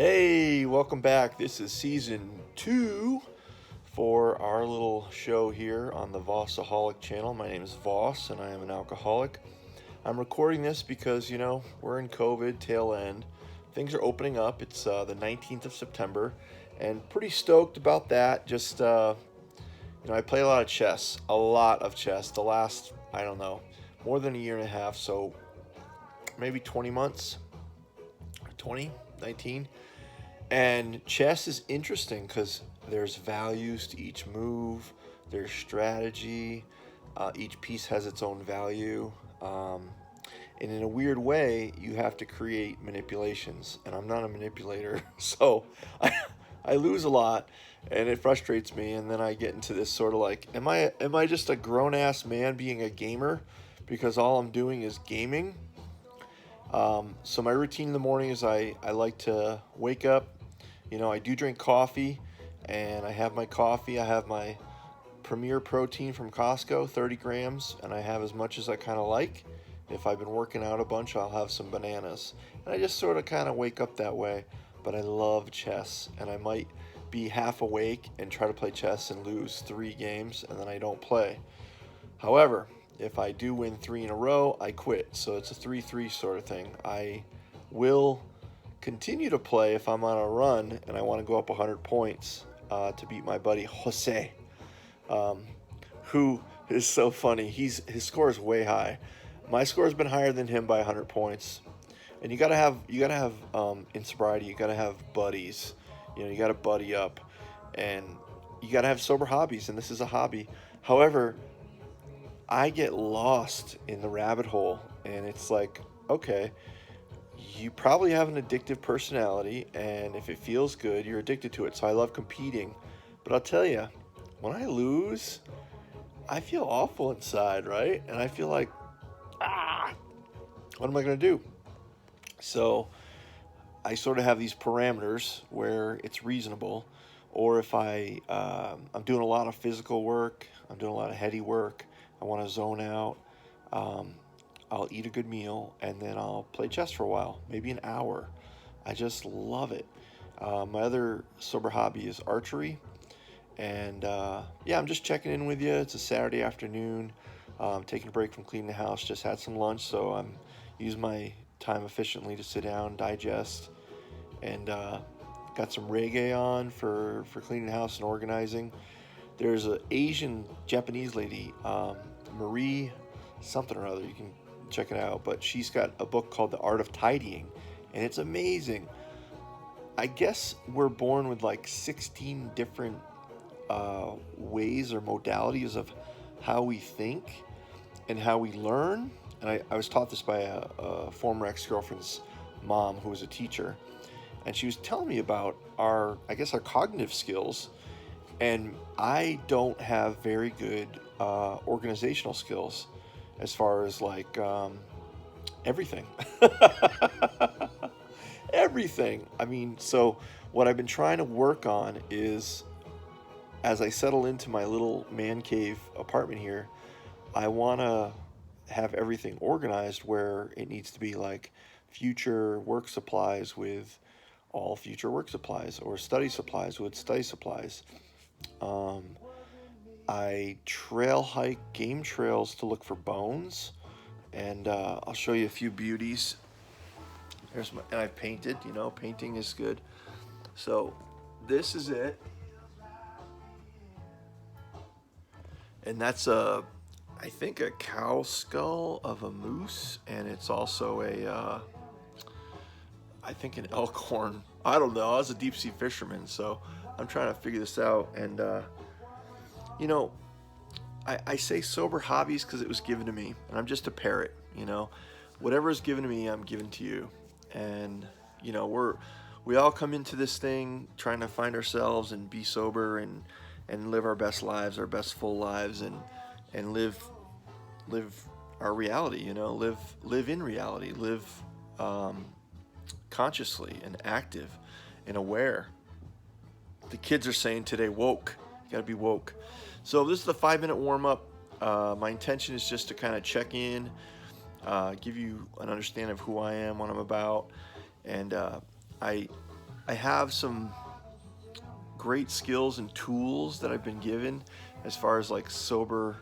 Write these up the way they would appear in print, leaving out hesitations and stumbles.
Hey, welcome back. This is season 2 for our little show here on the Vossaholic channel. My name is Voss and I am an alcoholic. I'm recording this because, we're in COVID tail end. Things are opening up. It's the 19th of September and pretty stoked about that. Just, I play a lot of chess, the last, I don't know, more than a year and a half. So maybe 20 months, 20, 19. And chess is interesting because there's values to each move, there's strategy, each piece has its own value. And in a weird way, you have to create manipulations. And I'm not a manipulator, so I lose a lot and it frustrates me. And then I get into this sort of like, am I just a grown ass man being a gamer because all I'm doing is gaming? So my routine in the morning is I like to wake up. I do drink coffee, and I have my coffee. I have my Premier Protein from Costco, 30 grams, and I have as much as I kind of like. If I've been working out a bunch, I'll have some bananas. And I just sort of kind of wake up that way. But I love chess, and I might be half awake and try to play chess and lose 3 games, and then I don't play. However, if I do win 3 in a row, I quit. So it's a 3-3 sort of thing. I will continue to play if I'm on a run and I want to go up 100 points to beat my buddy Jose, who is so funny. His score is way high. My score has been higher than him by 100 points. And you gotta have in sobriety, you gotta have buddies. You gotta buddy up, and you gotta have sober hobbies. And this is a hobby. However, I get lost in the rabbit hole, and it's like, okay, you probably have an addictive personality, and if it feels good, you're addicted to it. So I love competing. But I'll tell you, when I lose, I feel awful inside, right? And I feel like, what am I going to do? So I sort of have these parameters where it's reasonable. Or if I'm doing a lot of physical work, I'm doing a lot of heady work, I want to zone out, I'll eat a good meal, and then I'll play chess for a while, maybe an hour. I just love it. My other sober hobby is archery. And I'm just checking in with you. It's a Saturday afternoon. Taking a break from cleaning the house. Just had some lunch, so I'm using my time efficiently to sit down, digest, and got some reggae on for cleaning the house and organizing. There's an Asian Japanese lady, Marie something or other. You can check it out, but she's got a book called The Art of Tidying, and it's amazing. I guess we're born with like 16 different ways or modalities of how we think and how we learn. And I was taught this by a former ex-girlfriend's mom who was a teacher, and she was telling me about our cognitive skills. And I don't have very good organizational skills as far as like everything. Everything. I mean, so what I've been trying to work on is, as I settle into my little man cave apartment here, I want to have everything organized where it needs to be, like future work supplies with all future work supplies, or study supplies with study supplies. I trail hike game trails to look for bones, and I'll show you a few beauties. And I've painted. Painting is good. So this is it, and that's I think a cow skull of a moose, and it's also I think an elk horn. I don't know. I was a deep sea fisherman, so I'm trying to figure this out. And I say sober hobbies because it was given to me, and I'm just a parrot. Whatever is given to me, I'm giving to you. And we all come into this thing trying to find ourselves and be sober and live our best lives, our best full lives, and live our reality. Live in reality. Live consciously and active and aware. The kids are saying today, woke. You gotta be woke. So this is the 5-minute warm-up. My intention is just to kind of check in, give you an understanding of who I am, what I'm about, and I I have some great skills and tools that I've been given as far as like sober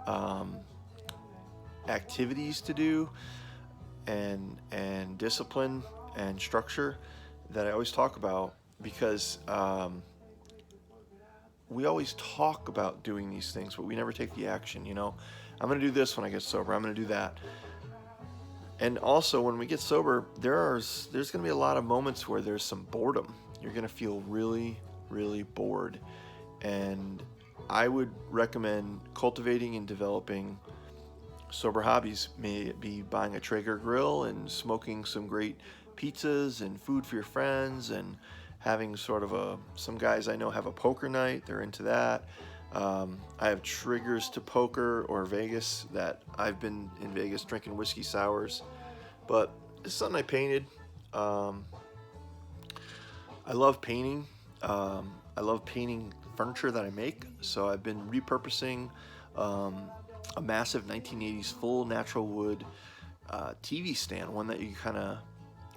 um, activities to do and discipline and structure that I always talk about because we always talk about doing these things, but we never take the action. I'm going to do this when I get sober. I'm going to do that. And also, when we get sober, there's going to be a lot of moments where there's some boredom. You're going to feel really, really bored. And I would recommend cultivating and developing sober hobbies. May it be buying a Traeger grill and smoking some great pizzas and food for your friends, and having sort of some guys I know have a poker night. They're into that. I have triggers to poker or Vegas that I've been in Vegas drinking whiskey sours. But it's something I painted. Um, I love painting. I love painting furniture that I make. So I've been repurposing um, a massive 1980s full natural wood TV stand, one that you kind of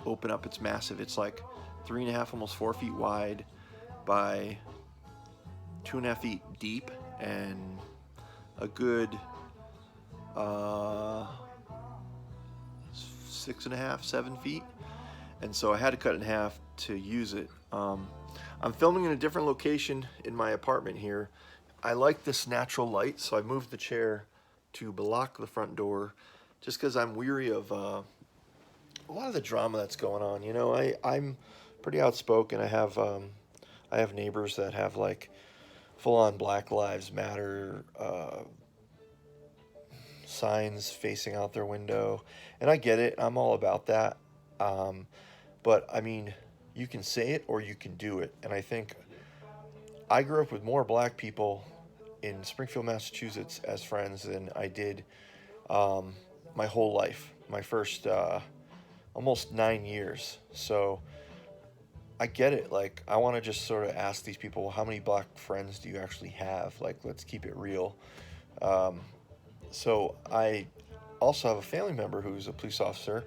open up. It's massive. It's like 3.5, almost 4 feet wide by 2.5 feet deep, and a good 6.5, 7 feet. And so I had to cut it in half to use it. I'm filming in a different location in my apartment here. I like this natural light, so I moved the chair to block the front door just because I'm weary of a lot of the drama that's going on. I'm pretty outspoken. I have neighbors that have like full-on Black Lives Matter signs facing out their window, and I get it. I'm all about that. Um, but I mean, you can say it or you can do it, and I think I grew up with more black people in Springfield, Massachusetts, as friends than I did um, my whole life. My first almost 9 years. So I get it. Like, I want to just sort of ask these people, how many black friends do you actually have? Like, let's keep it real. Um, so I also have a family member who's a police officer,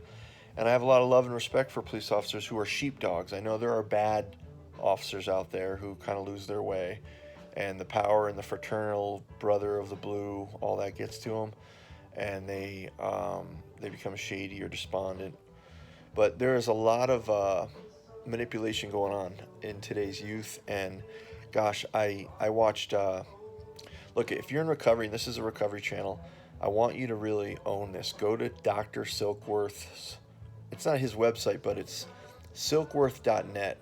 and I have a lot of love and respect for police officers who are sheepdogs. I know there are bad officers out there who kind of lose their way, and the power and the fraternal brother of the blue, all that gets to them, and they become shady or despondent. But there is a lot of manipulation going on in today's youth, and gosh, I watched. Look, if you're in recovery, and this is a recovery channel, I want you to really own this. Go to Dr. Silkworth's. It's not his website, but it's silkworth.net.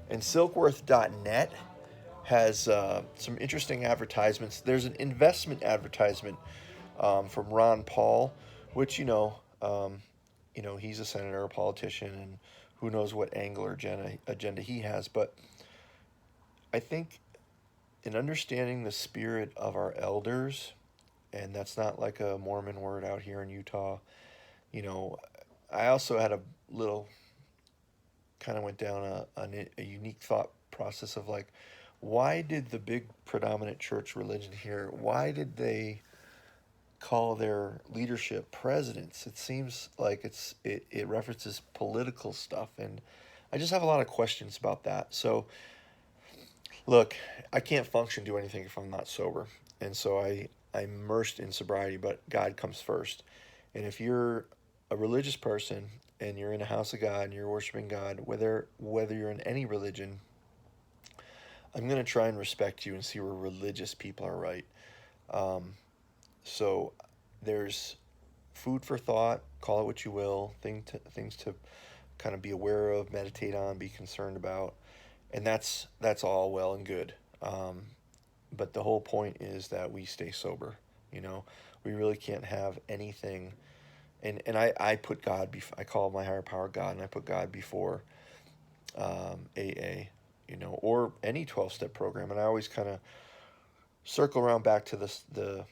And silkworth.net has some interesting advertisements. There's an investment advertisement from Ron Paul, which he's a senator, a politician, and who knows what angle or agenda he has. But I think in understanding the spirit of our elders, and that's not like a Mormon word out here in Utah, you know, I also had a little kind of went down a unique thought process of like, why did the big predominant church religion here, why did they call their leadership presidents? It seems like it references political stuff, and I just have a lot of questions about that. So look, I can't function, do anything if I'm not sober. And so I'm immersed in sobriety, but God comes first. And if you're a religious person and you're in a house of God and you're worshiping God, whether you're in any religion, I'm going to try and respect you and see where religious people are right. Um, so there's food for thought, call it what you will, things to kind of be aware of, meditate on, be concerned about. And that's all well and good. But the whole point is that we stay sober. We really can't have anything. And I put God before, I call my higher power God, and I put God before AA, or any 12-step program. And I always kind of circle around back to the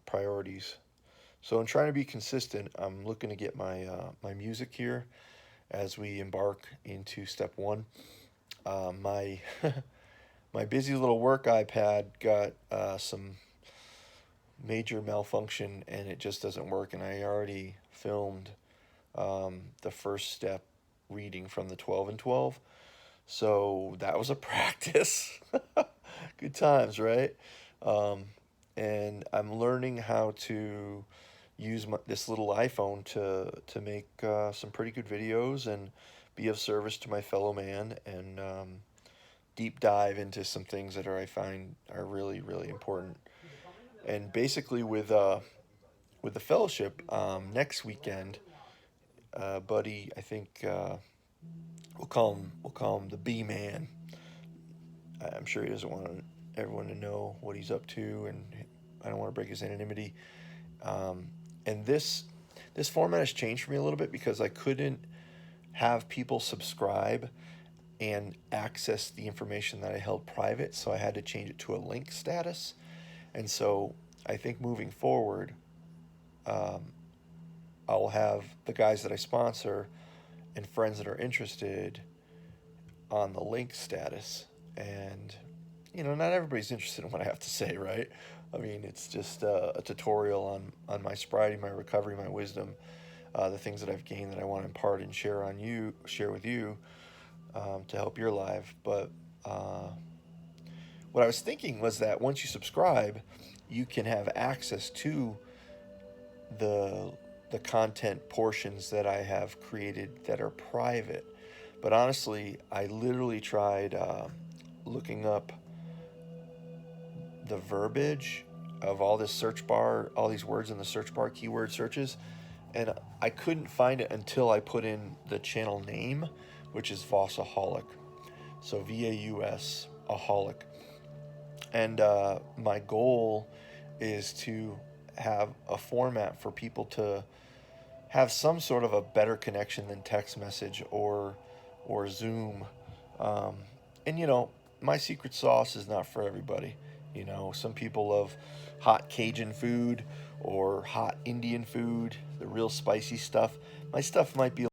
priorities. So in trying to be consistent, I'm looking to get my music here as we embark into step one. My my busy little work iPad got some major malfunction, and it just doesn't work. And I already filmed the first step reading from the 12 and 12. So that was a practice. Good times, right? Um, and I'm learning how to use this little iPhone to make some pretty good videos and be of service to my fellow man, and deep dive into some things that I find are really, really important. And basically with the fellowship, next weekend, buddy, I think we'll call him the B man. I'm sure he doesn't want everyone to know what he's up to, and I don't want to break his anonymity. Um, and this format has changed for me a little bit because I couldn't have people subscribe and access the information that I held private, so I had to change it to a link status. And so I think moving forward, um, I'll have the guys that I sponsor and friends that are interested on the link status. And, not everybody's interested in what I have to say, right? I mean, it's just a tutorial on my sobriety, my recovery, my wisdom, the things that I've gained that I want to impart and share with you, to help your life. But what I was thinking was that once you subscribe, you can have access to the the content portions that I have created that are private. But honestly, I literally tried looking up the verbiage of all this search bar, all these words in the search bar, keyword searches, and I couldn't find it until I put in the channel name, which is Vossaholic. So VAUS, aholic. And my goal is to have a format for people to have some sort of a better connection than text message or Zoom. Um, and my secret sauce is not for everybody. Some people love hot Cajun food or hot Indian food, the real spicy stuff. My stuff might be